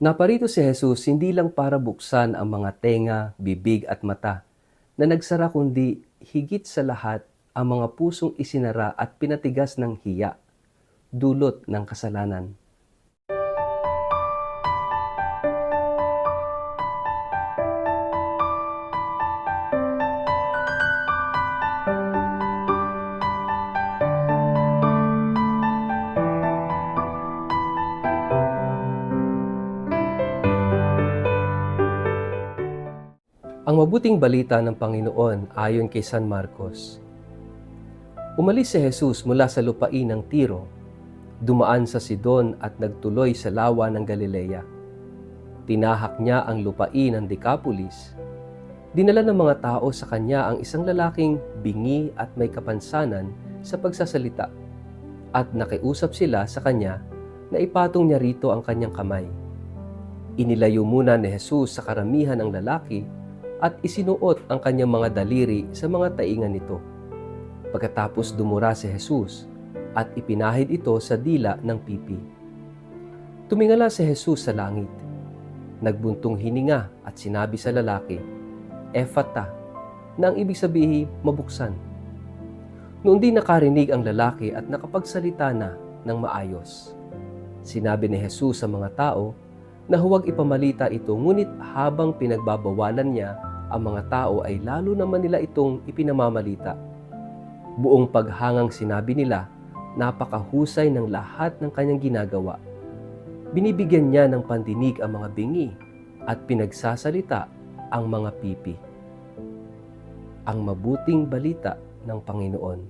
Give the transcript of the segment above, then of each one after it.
Naparito si Jesus hindi lang para buksan ang mga tenga, bibig at mata na nagsara kundi higit sa lahat ang mga pusong isinara at pinatigas ng hiya, dulot ng kasalanan. Ang mabuting balita ng Panginoon ayon kay San Marcos. Umalis si Jesus mula sa lupain ng Tiro, dumaan sa Sidon at nagtuloy sa lawa ng Galilea. Tinahak niya ang lupain ng Decapolis. Dinala ng mga tao sa kanya ang isang lalaking bingi at may kapansanan sa pagsasalita, at nakiusap sila sa kanya na ipatong niya rito ang kanyang kamay. Inilayo muna ni Jesus sa karamihan ng lalaki at isinuot ang kanyang mga daliri sa mga taingan nito. Pagkatapos dumura si Jesus at ipinahid ito sa dila ng pipi. Tumingala si Jesus sa langit, nagbuntong hininga at sinabi sa lalaki, "Ephata," na ang ibig sabihin mabuksan. Noon din nakarinig ang lalaki at nakapagsalita na ng maayos. Sinabi ni Jesus sa mga tao na huwag ipamalita ito, ngunit habang pinagbabawalan niya ang mga tao ay lalo naman nila itong ipinamamalita. Buong paghangang sinabi nila, napakahusay ng lahat ng kanyang ginagawa. Binibigyan niya ng pandinig ang mga bingi at pinagsasalita ang mga pipi. Ang mabuting balita ng Panginoon.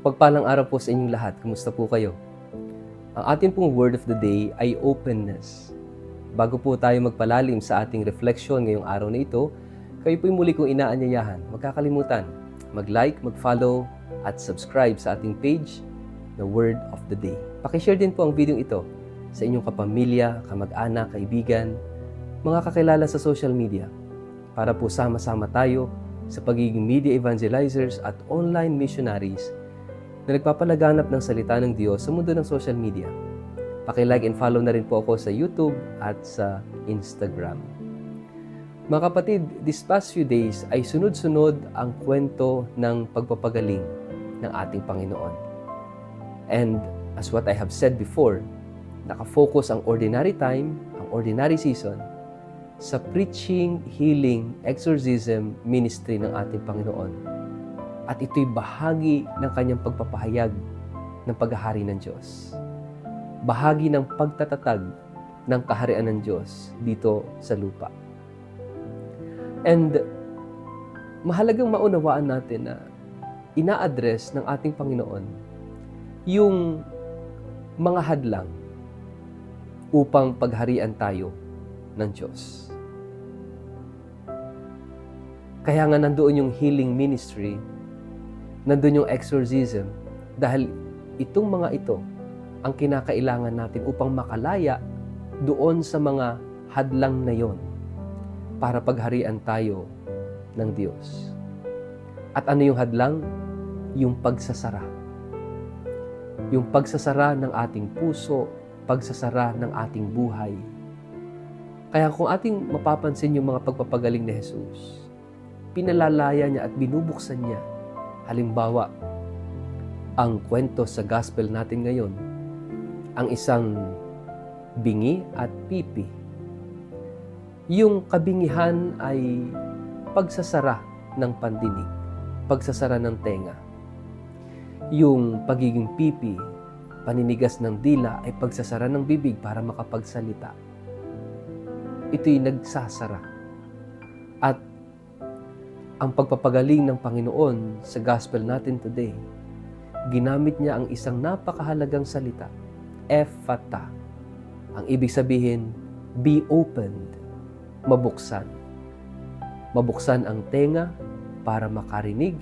Pagpalang araw po sa inyong lahat. Kumusta po kayo? Ang ating pong word of the day ay openness. Bago po tayo magpalalim sa ating reflection ngayong araw na ito, kayo po'y muli kong inaanyayahan. Huwag kakalimutan, mag-like, mag-follow, at subscribe sa ating page, The Word of the Day. Pakishare din po ang video ito sa inyong kapamilya, kamag-anak, kaibigan, mga kakilala sa social media, para po sama-sama tayo sa pagiging media evangelizers at online missionaries na nagpapalaganap ng salita ng Diyos sa mundo ng social media. Paki-like and follow na rin po ako sa YouTube at sa Instagram. Mga kapatid, these past few days ay sunod-sunod ang kwento ng pagpapagaling ng ating Panginoon. And as what I have said before, nakafocus ang ordinary time, ang ordinary season, sa preaching, healing, exorcism ministry ng ating Panginoon. At ito'y bahagi ng kanyang pagpapahayag ng paghahari ng Diyos. Bahagi ng pagtatatag ng kaharian ng Diyos dito sa lupa. And mahalagang maunawaan natin na ina-address ng ating Panginoon yung mga hadlang upang pagharian tayo ng Diyos. Kaya nga nandoon yung healing ministry, nandun yung exorcism, dahil itong mga ito ang kinakailangan natin upang makalaya doon sa mga hadlang na yon para pagharian tayo ng Diyos. At ano yung hadlang? Yung pagsasara. Yung pagsasara ng ating puso, pagsasara ng ating buhay. Kaya kung ating mapapansin yung mga pagpapagaling ni Jesus, pinalalaya niya at binubuksan niya. Halimbawa, ang kwento sa gospel natin ngayon, ang isang bingi at pipi. Yung kabingihan ay pagsasara ng pandinig, pagsasara ng tenga. Yung pagiging pipi, paninigas ng dila, ay pagsasara ng bibig para makapagsalita. Ito'y nagsasara. At ang pagpapagaling ng Panginoon sa gospel natin today, ginamit niya ang isang napakahalagang salita, Ephata. Ang ibig sabihin, be opened, mabuksan. Mabuksan ang tenga para makarinig,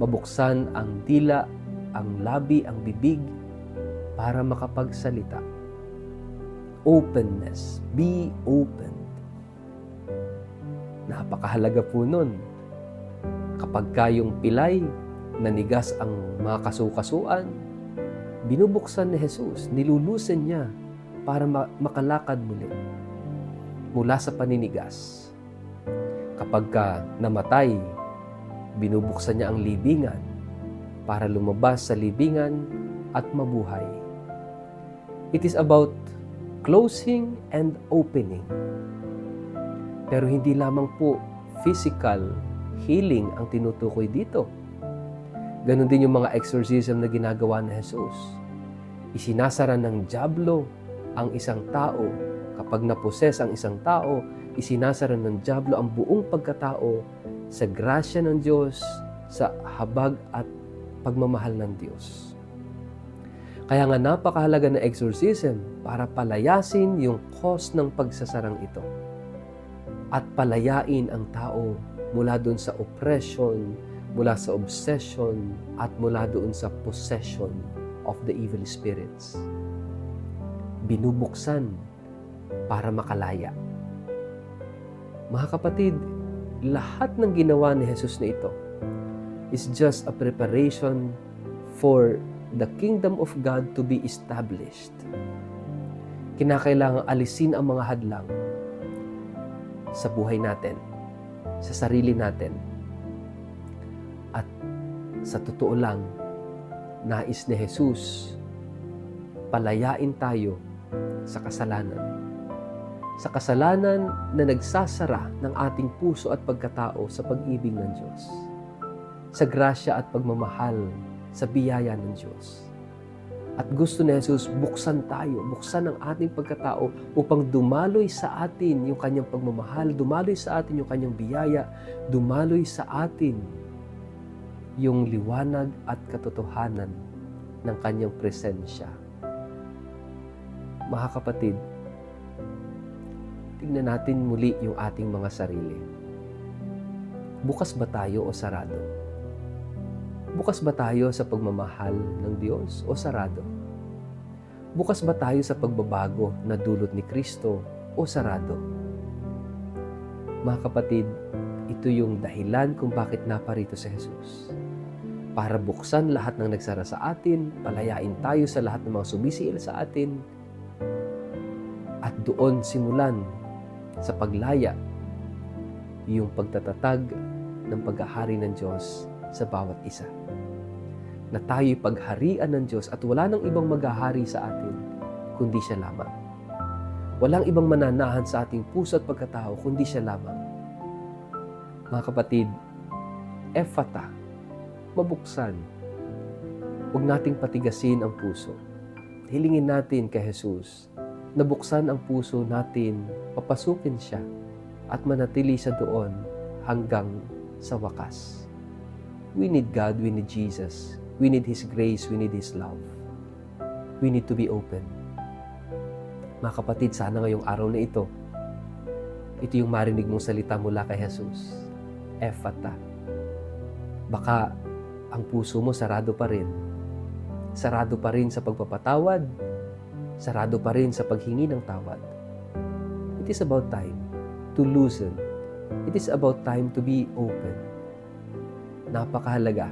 mabuksan ang dila, ang labi, ang bibig para makapagsalita. Openness, be open. Napakahalaga po nun. Kapag kayong pilay, nanigas ang mga kasukasuan, binubuksan ni Jesus, nilulusen niya para makalakad muli mula sa paninigas. Kapag ka namatay, binubuksan niya ang libingan para lumabas sa libingan at mabuhay. It is about closing and opening. Pero hindi lamang po physical healing ang tinutukoy dito. Ganon din yung mga exorcism na ginagawa ni Jesus. Isinasara ng dyablo ang isang tao. Kapag naposes ang isang tao, isinasara ng dyablo ang buong pagkatao sa grasya ng Diyos, sa habag at pagmamahal ng Diyos. Kaya nga napakahalaga ng exorcism para palayasin yung cause ng pagsasarang ito. At palayain ang tao mula doon sa oppression, mula sa obsession, at mula doon sa possession of the evil spirits. Binubuksan para makalaya. Mga kapatid, lahat ng ginawa ni Jesus na ito is just a preparation for the kingdom of God to be established. Kinakailangan alisin ang mga hadlang sa buhay natin, sa sarili natin. At sa totoo lang, nais ni Jesus palayain tayo sa kasalanan. Sa kasalanan na nagsasara ng ating puso at pagkatao sa pag-ibig ng Diyos. Sa grasya at pagmamahal sa biyaya ng Diyos. At gusto ni Jesus, buksan tayo, buksan ang ating pagkatao upang dumaloy sa atin yung kanyang pagmamahal, dumaloy sa atin yung kanyang biyaya, dumaloy sa atin yung liwanag at katotohanan ng kanyang presensya. Mga kapatid, tingnan natin muli yung ating mga sarili. Bukas ba tayo o sarado? Bukas ba tayo sa pagmamahal ng Diyos o sarado? Bukas ba tayo sa pagbabago na dulot ni Kristo o sarado? Mga kapatid, ito yung dahilan kung bakit naparito si Jesus. Para buksan lahat ng nagsara sa atin, palayain tayo sa lahat ng mga sumisiil sa atin, at doon simulan sa paglaya yung pagtatatag ng paghahari ng Diyos sa bawat isa. Na tayo'y pagharian ng Diyos at wala nang ibang maghahari sa atin kundi siya lamang. Walang ibang mananahan sa ating puso at pagkatao kundi siya lamang. Mga kapatid, ephata, mabuksan. Huwag nating patigasin ang puso. Hilingin natin kay Jesus na buksan ang puso natin, papasukin siya at manatili siya doon hanggang sa wakas. We need God, we need Jesus. We need His grace, we need His love. We need to be open. Mga kapatid, sana ngayong araw na ito yung marinig mong salita mula kay Jesus. Ephata. Baka ang puso mo sarado pa rin. Sarado pa rin sa pagpapatawad. Sarado pa rin sa paghingi ng tawad. It is about time to loosen. It is about time to be open. Napakahalaga.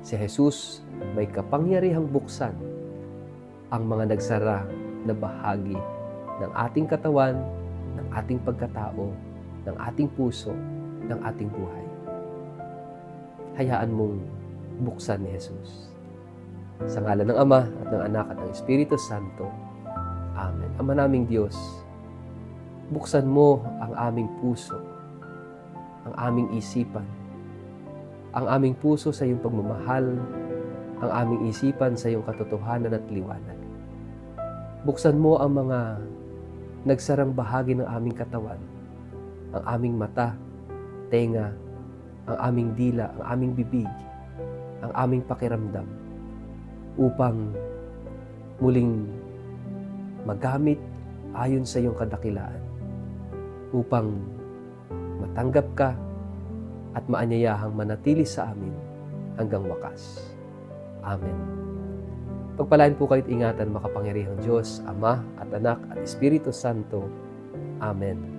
Si Jesus may kapangyarihang buksan ang mga nagsara na bahagi ng ating katawan, ng ating pagkatao, ng ating puso, ng ating buhay. Hayaan mong buksan ni Jesus. Sa ngalan ng Ama at ng Anak at ng Espiritu Santo. Amen. Ama naming Diyos, buksan mo ang aming puso, ang aming isipan, ang aming puso sa iyong pagmamahal, ang aming isipan sa iyong katotohanan at liwanag. Buksan mo ang mga nagsarang bahagi ng aming katawan, ang aming mata, tenga, ang aming dila, ang aming bibig, ang aming pakiramdam, upang muling magamit ayon sa iyong kadakilaan, upang matanggap ka at maanyayahang manatili sa amin hanggang wakas. Amen. Pagpalain po kayo't ingatan makapangyarihang Diyos, Ama at Anak at Espiritu Santo. Amen.